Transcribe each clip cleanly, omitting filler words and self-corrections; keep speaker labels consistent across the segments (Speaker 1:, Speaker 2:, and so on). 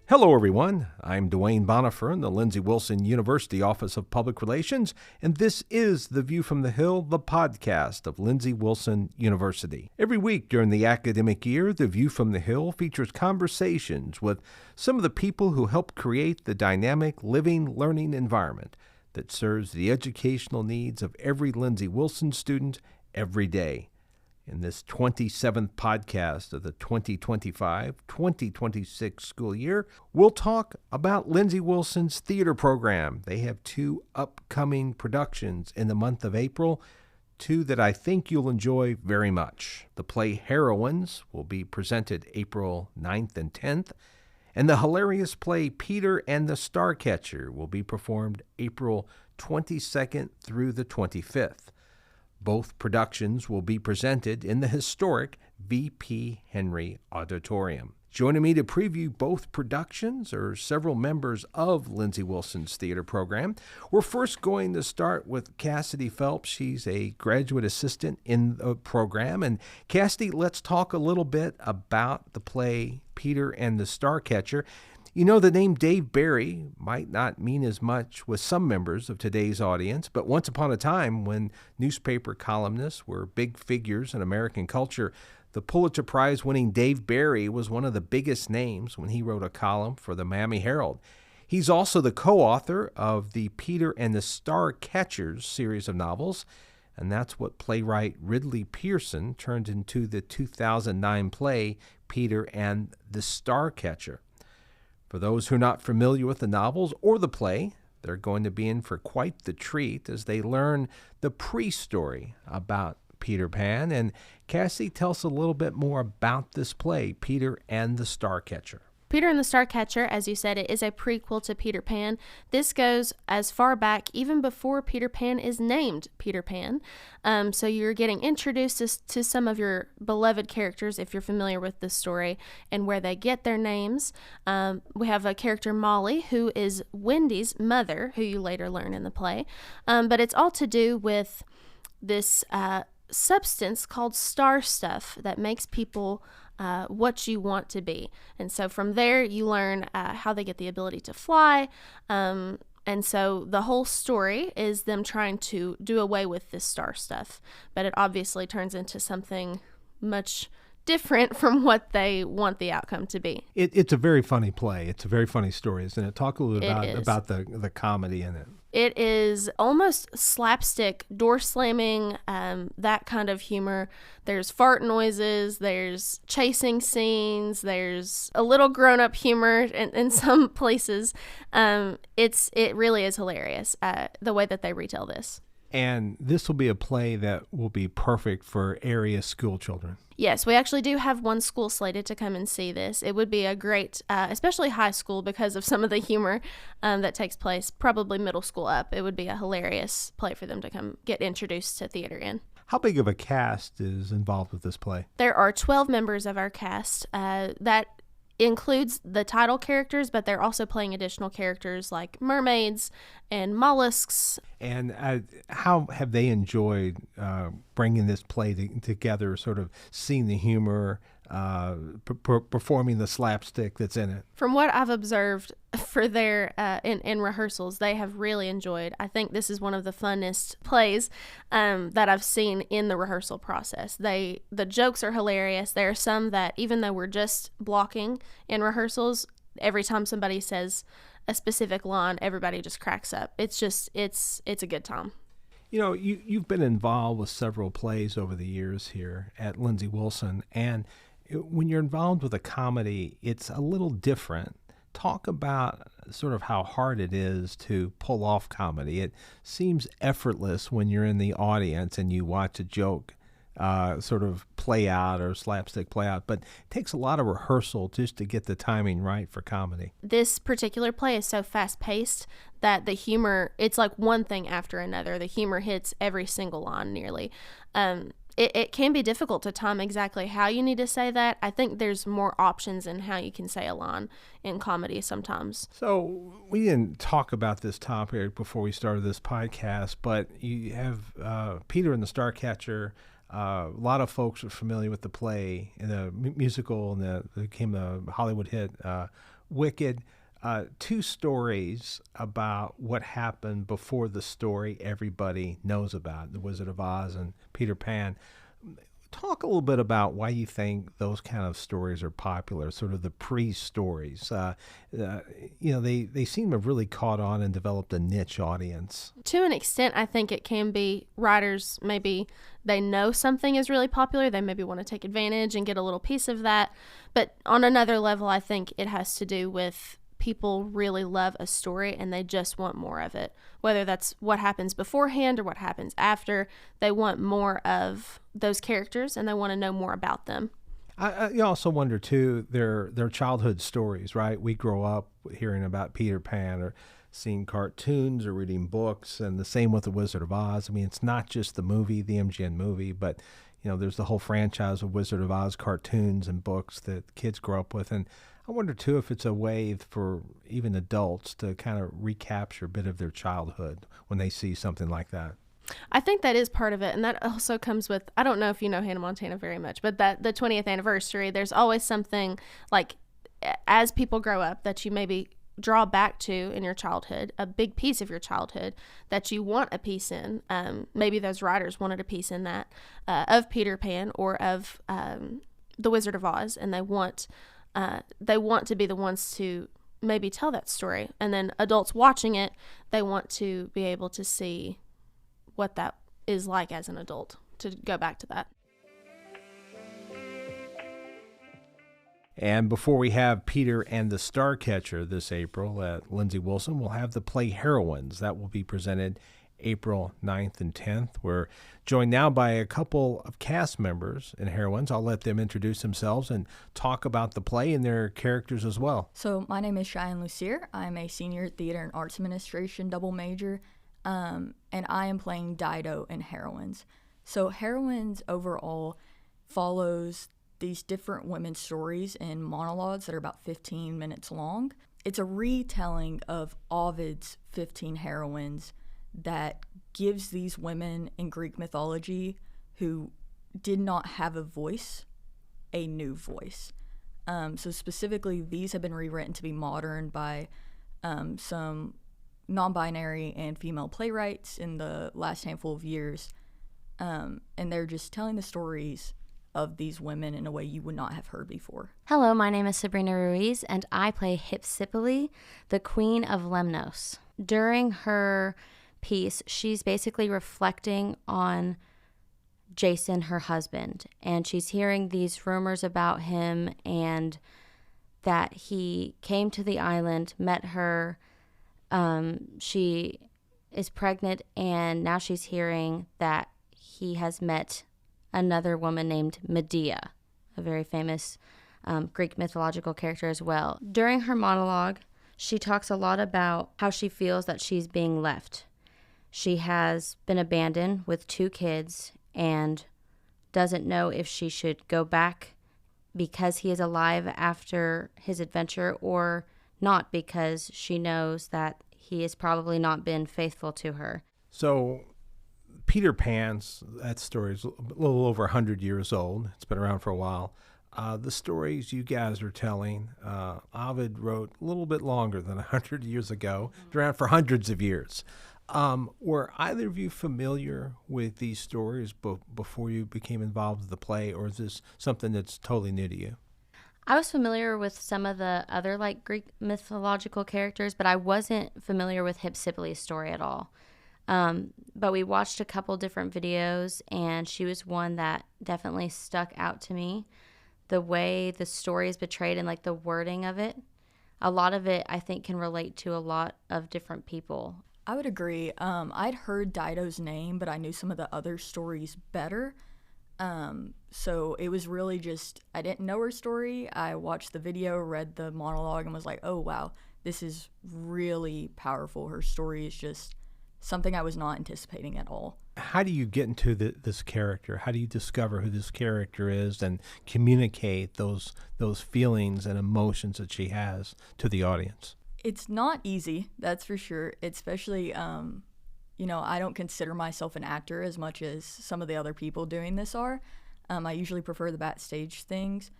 Speaker 1: Hello, everyone. I'm Dwayne Bonifer in the Lindsey Wilson University Office of Public Relations, and this is The View from the Hill, the podcast of Lindsey Wilson University. Every week during the academic year, The View from the Hill features conversations with some of the people who help create the dynamic living, learning environment that serves the educational needs of every Lindsey Wilson student every day. In this 27th podcast of the 2025-2026 school year, we'll talk about Lindsey Wilson's theater program. They have two upcoming productions in the month of April, two that I think you'll enjoy very much. The play Heroines will be presented April 9th and 10th, and the hilarious play Peter and the Starcatcher will be performed April 22nd through the 25th. Both productions will be presented in the historic V.P. Henry Auditorium. Joining me to preview both productions are several members of Lindsey Wilson's theater program. We're first going to start with Kassidy Phelps. She's a graduate assistant in the program. And Kassidy, let's talk a little bit about the play Peter and the Starcatcher. You know, the name Dave Barry might not mean as much with some members of today's audience, but once upon a time when newspaper columnists were big figures in American culture, the Pulitzer Prize-winning Dave Barry was one of the biggest names when he wrote a column for the Miami Herald. He's also the co-author of the Peter and the Starcatchers series of novels, and that's what playwright Ridley Pearson turned into the 2009 play Peter and the Starcatcher. For those who are not familiar with the novels or the play, they're going to be in for quite the treat as they learn the pre-story about Peter Pan. And Cassie, tell us a little bit more about this play, Peter and the Starcatcher.
Speaker 2: Peter and the Starcatcher, as you said, it is a prequel to Peter Pan. This goes as far back even before Peter Pan is named Peter Pan. So you're getting introduced to some of your beloved characters if you're familiar with this story and where they get their names. We have a character, Molly, who is Wendy's mother, who you later learn in the play. But it's all to do with this substance called star stuff that makes people what you want to be. And so from there you learn how they get the ability to fly. And so the whole story is them trying to do away with this star stuff. But it obviously turns into something much different from what they want the outcome to be.
Speaker 1: It's a very funny play. It's a very funny story, isn't it? Talk a little bit about the comedy in it.
Speaker 2: It is almost slapstick, door slamming, that kind of humor. There's fart noises, there's chasing scenes, there's a little grown-up humor in some places. It really is hilarious, the way that they retell this.
Speaker 1: And this will be a play that will be perfect for area school children.
Speaker 2: Yes, we actually do have one school slated to come and see this. It would be a great, especially high school, because of some of the humor that takes place, probably middle school up. It would be a hilarious play for them to come get introduced to theater in.
Speaker 1: How big of a cast is involved with this play?
Speaker 2: There are 12 members of our cast. That includes the title characters, but they're also playing additional characters like mermaids and mollusks.
Speaker 1: And how have they enjoyed bringing this play together, sort of seeing the humor, performing the slapstick that's in it?
Speaker 2: From what I've observed for their in rehearsals, they have really enjoyed. I think this is one of the funnest plays that I've seen in the rehearsal process. The jokes are hilarious. There are some that, even though we're just blocking in rehearsals, every time somebody says a specific line, everybody just cracks up. It's a good time.
Speaker 1: You know, you've been involved with several plays over the years here at Lindsey Wilson, and when you're involved with a comedy, it's a little different. Talk about sort of how hard it is to pull off comedy. It seems effortless when you're in the audience and you watch a joke sort of play out or slapstick play out, but it takes a lot of rehearsal just to get the timing right for comedy.
Speaker 2: This particular play is so fast-paced that the humor, it's like one thing after another. The humor hits every single line nearly. It can be difficult to time exactly how you need to say that. I think there's more options in how you can say a line in comedy sometimes.
Speaker 1: So we didn't talk about this topic before we started this podcast, but you have Peter and the Starcatcher. A lot of folks are familiar with the play and the musical, and it became a Hollywood hit. Wicked, two stories about what happened before the story everybody knows about, The Wizard of Oz and Peter Pan. Talk a little bit about why you think those kind of stories are popular, sort of the pre-stories. They seem to have really caught on and developed a niche audience.
Speaker 2: To an extent, I think it can be writers, maybe they know something is really popular. They maybe want to take advantage and get a little piece of that. But on another level, I think it has to do with people really love a story and they just want more of it. Whether that's what happens beforehand or what happens after, they want more of those characters and they want to know more about them.
Speaker 1: I also wonder, too, their childhood stories, right? We grow up hearing about Peter Pan or seeing cartoons or reading books, and the same with The Wizard of Oz. I mean, it's not just the movie, the MGM movie, but, there's the whole franchise of Wizard of Oz cartoons and books that kids grow up with. And I wonder, too, if it's a way for even adults to kind of recapture a bit of their childhood when they see something like that.
Speaker 2: I think that is part of it, and that also comes with, I don't know if you know Hannah Montana very much, but that the 20th anniversary, there's always something, like, as people grow up, that you maybe draw back to in your childhood, a big piece of your childhood that you want a piece in. Maybe those writers wanted a piece in that, of Peter Pan or of The Wizard of Oz, and they want to be the ones to maybe tell that story. And then adults watching it, they want to be able to see what that is like as an adult, to go back to that.
Speaker 1: And before we have Peter and the Starcatcher this April at Lindsey Wilson, we'll have the play Heroines. That will be presented April 9th and 10th. We're joined now by a couple of cast members in Heroines. I'll let them introduce themselves and talk about the play and their characters as well.
Speaker 3: So my name is Cheyenne Lucier. I'm a senior theater and arts administration double major, and I am playing Dido in Heroines. So Heroines overall follows these different women's stories in monologues that are about 15 minutes long. It's a retelling of Ovid's 15 heroines that gives these women in Greek mythology who did not have a voice, a new voice. So specifically, these have been rewritten to be modern by some non-binary and female playwrights in the last handful of years. And they're just telling the stories of these women in a way you would not have heard before.
Speaker 4: Hello, my name is Sabrina Ruiz, and I play Hypsipyle, the Queen of Lemnos. During her piece, she's basically reflecting on Jason, her husband, and she's hearing these rumors about him and that he came to the island, met her, she is pregnant, and now she's hearing that he has met another woman named Medea, a very famous Greek mythological character as well. During her monologue, she talks a lot about how she feels that she's being left. She has been abandoned with 2 kids and doesn't know if she should go back because he is alive after his adventure or not, because she knows that he has probably not been faithful to her.
Speaker 1: So Peter Pan's, that story is a little over 100 years old. It's been around for a while. The stories you guys are telling, Ovid wrote a little bit longer than 100 years ago. It's around for hundreds of years. Were either of you familiar with these stories before you became involved with the play, or is this something that's totally new to you?
Speaker 4: I was familiar with some of the other Greek mythological characters, but I wasn't familiar with Hypsipyle's story at all. But we watched a couple different videos, and she was one that definitely stuck out to me. The way the story is portrayed and the wording of it, a lot of it I think can relate to a lot of different people.
Speaker 3: I would agree. I'd heard Dido's name, but I knew some of the other stories better. So it was really just, I didn't know her story. I watched the video, read the monologue, and was like, oh, wow, this is really powerful. Her story is just something I was not anticipating at all.
Speaker 1: How do you get into this character? How do you discover who this character is and communicate those feelings and emotions that she has to the audience?
Speaker 3: It's not easy, that's for sure, especially, I don't consider myself an actor as much as some of the other people doing this are. I usually prefer the backstage things,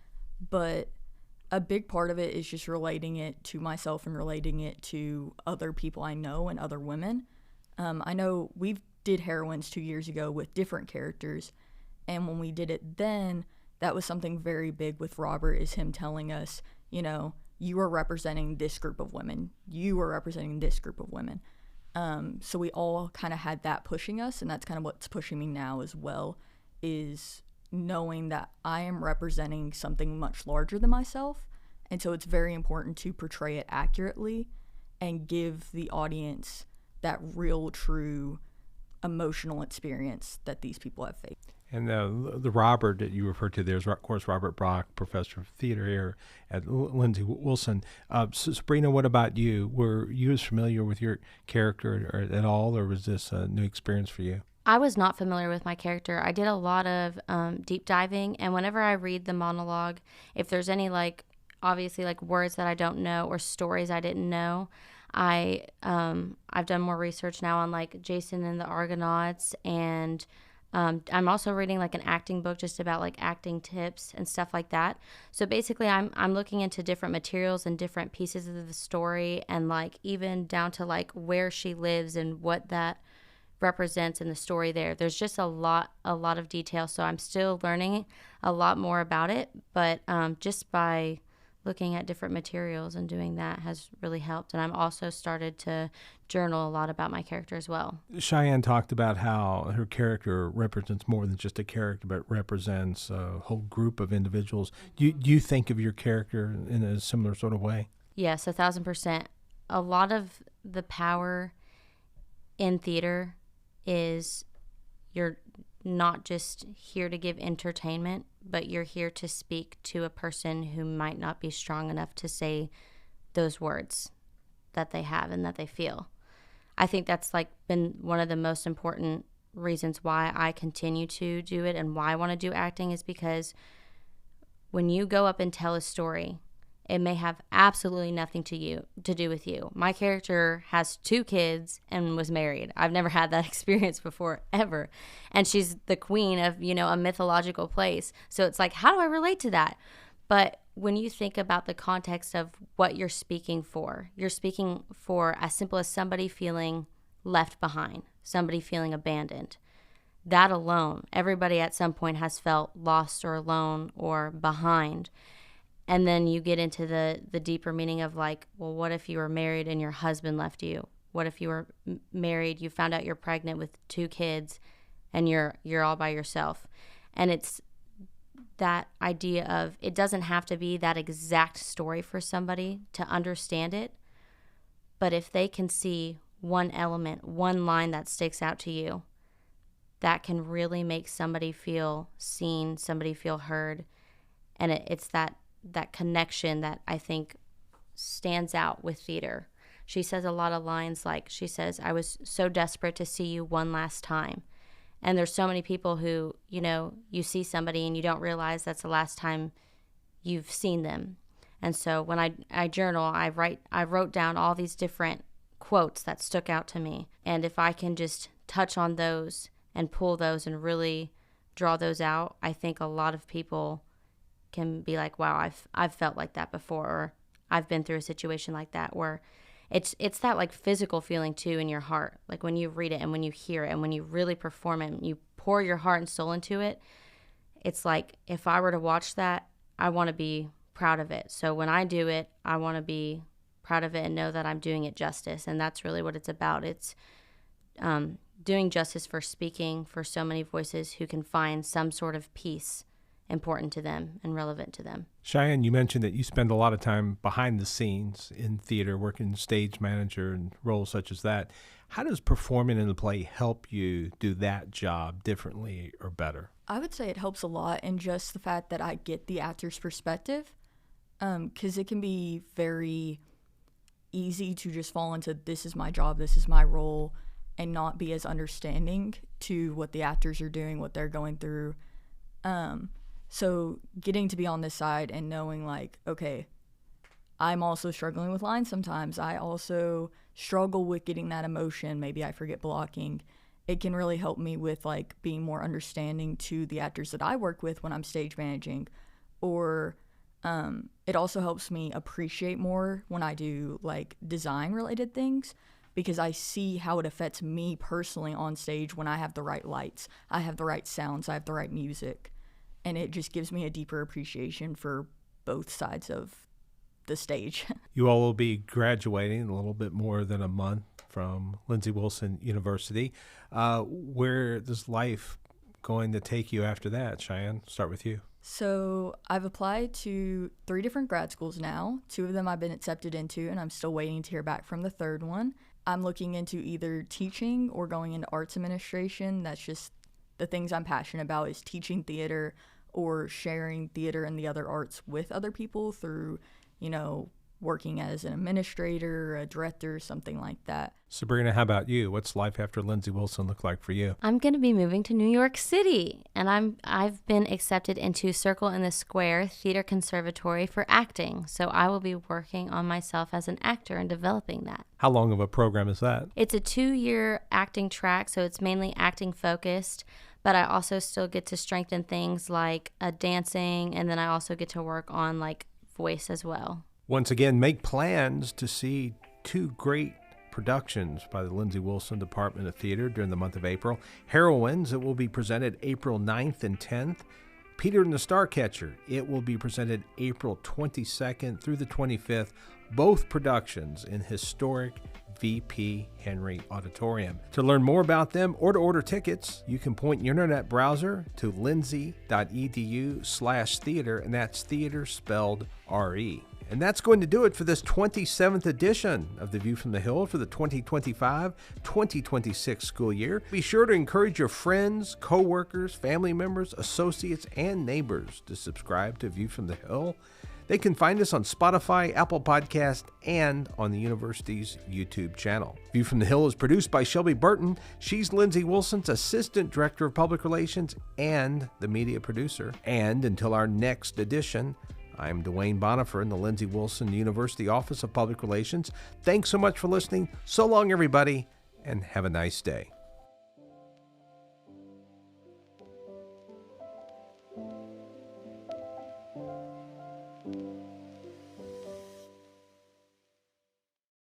Speaker 3: but a big part of it is just relating it to myself and relating it to other people I know and other women. I know we did heroines 2 years ago with different characters, and when we did it then, that was something very big with Robert, is him telling us, you know, you are representing this group of women. You are representing this group of women. So we all kind of had that pushing us, and that's kind of what's pushing me now as well, is knowing that I am representing something much larger than myself. And so it's very important to portray it accurately and give the audience that real, true emotional experience that these people have faced.
Speaker 1: And the Robert that you referred to, there's, of course, Robert Brock, professor of theater here at Lindsey Wilson. So Sabrina, what about you? Were you as familiar with your character at all, or was this a new experience for you?
Speaker 4: I was not familiar with my character. I did a lot of deep diving, and whenever I read the monologue, if there's any, like, obviously, like, words that I don't know or stories I didn't know, I've done more research now on, like, Jason and the Argonauts, and I'm also reading, like, an acting book just about, like, acting tips and stuff like that. So basically, I'm looking into different materials and different pieces of the story, and, like, even down to, like, where she lives and what that represents in the story there. There's just a lot of detail, so I'm still learning a lot more about it, but just by looking at different materials and doing that has really helped. And I'm also started to journal a lot about my character as well.
Speaker 1: Cheyenne talked about how her character represents more than just a character, but represents a whole group of individuals. Do you think of your character in a similar sort of way?
Speaker 4: Yes, 1,000%. A lot of the power in theater is you're not just here to give entertainment, but you're here to speak to a person who might not be strong enough to say those words that they have and that they feel. I think that's, like, been one of the most important reasons why I continue to do it and why I want to do acting, is because when you go up and tell a story, it may have absolutely nothing to do with you. My character has 2 kids and was married. I've never had that experience before, ever. And she's the queen of, you know, a mythological place. So it's like, how do I relate to that? But when you think about the context of what you're speaking for as simple as somebody feeling left behind, somebody feeling abandoned. That alone, everybody at some point has felt lost or alone or behind. And then you get into the deeper meaning of, like, well, what if you were married and your husband left you? What if you were married, you found out you're pregnant with 2 kids, and you're all by yourself? And it's that idea of, it doesn't have to be that exact story for somebody to understand it, but if they can see one element, one line that sticks out to you, that can really make somebody feel seen, somebody feel heard. And it's that connection that I think stands out with theater. She says a lot of lines, like, she says, I was so desperate to see you one last time. And there's so many people who, you know, you see somebody and you don't realize that's the last time you've seen them. And so when I journal, I wrote down all these different quotes that stuck out to me. And if I can just touch on those and pull those and really draw those out, I think a lot of people can be like, wow, I've felt like that before, or I've been through a situation like that, where it's that, like, physical feeling too in your heart, like when you read it and when you hear it and when you really perform it and you pour your heart and soul into it. It's like, if I were to watch that, I want to be proud of it. So when I do it, I want to be proud of it and know that I'm doing it justice. And that's really what it's about. It's doing justice for speaking for so many voices who can find some sort of peace important to them and relevant to them.
Speaker 1: Cheyenne, you mentioned that you spend a lot of time behind the scenes in theater, working stage manager and roles such as that. How does performing in the play help you do that job differently or better?
Speaker 3: I would say it helps a lot in just the fact that I get the actor's perspective, because it can be very easy to just fall into, this is my job, this is my role, and not be as understanding to what the actors are doing, what they're going through. So getting to be on this side and knowing, like, okay, I'm also struggling with lines sometimes. I also struggle with getting that emotion. Maybe I forget blocking. It can really help me with, like, being more understanding to the actors that I work with when I'm stage managing, or It also helps me appreciate more when I do like design related things, because I see how it affects me personally on stage when I have the right lights, I have the right sounds, I have the right music. And it just gives me a deeper appreciation for both sides of the stage.
Speaker 1: You all will be graduating in a little bit more than a month from Lindsey Wilson University. Where is life going to take you after that? Cheyenne, start with you.
Speaker 3: So I've applied to 3 different grad schools now. 2 of them I've been accepted into, and I'm still waiting to hear back from the 3rd one. I'm looking into either teaching or going into arts administration. That's just the things I'm passionate about, is teaching theater or sharing theater and the other arts with other people through, working as an administrator, a director, something like that.
Speaker 1: Sabrina, how about you? What's life after Lindsey Wilson look like for you?
Speaker 4: I'm going to be moving to New York City, and I've been accepted into Circle in the Square Theater Conservatory for acting. So I will be working on myself as an actor and developing that.
Speaker 1: How long of a program is that?
Speaker 4: It's a 2-year acting track, so it's mainly acting focused, but I also still get to strengthen things like dancing, and then I also get to work on like voice as well.
Speaker 1: Once again, make plans to see 2 great productions by the Lindsey Wilson Department of Theater during the month of April. Heroines, it will be presented April 9th and 10th. Peter and the Starcatcher, it will be presented April 22nd through the 25th, both productions in historic VP Henry Auditorium. To learn more about them or to order tickets, you can point your internet browser to lindsey.edu/theater, and that's theater spelled R-E. And that's going to do it for this 27th edition of The View from the Hill for the 2025-2026 school year. Be sure to encourage your friends, co-workers, family members, associates, and neighbors to subscribe to View from the Hill. They can find us on Spotify, Apple Podcast, and on the university's YouTube channel. View from the Hill is produced by Shelby Burton. She's Lindsey Wilson's Assistant Director of Public Relations and the media producer. And until our next edition, I'm Dwayne Bonifer in the Lindsey Wilson University Office of Public Relations. Thanks so much for listening. So long, everybody, and have a nice day.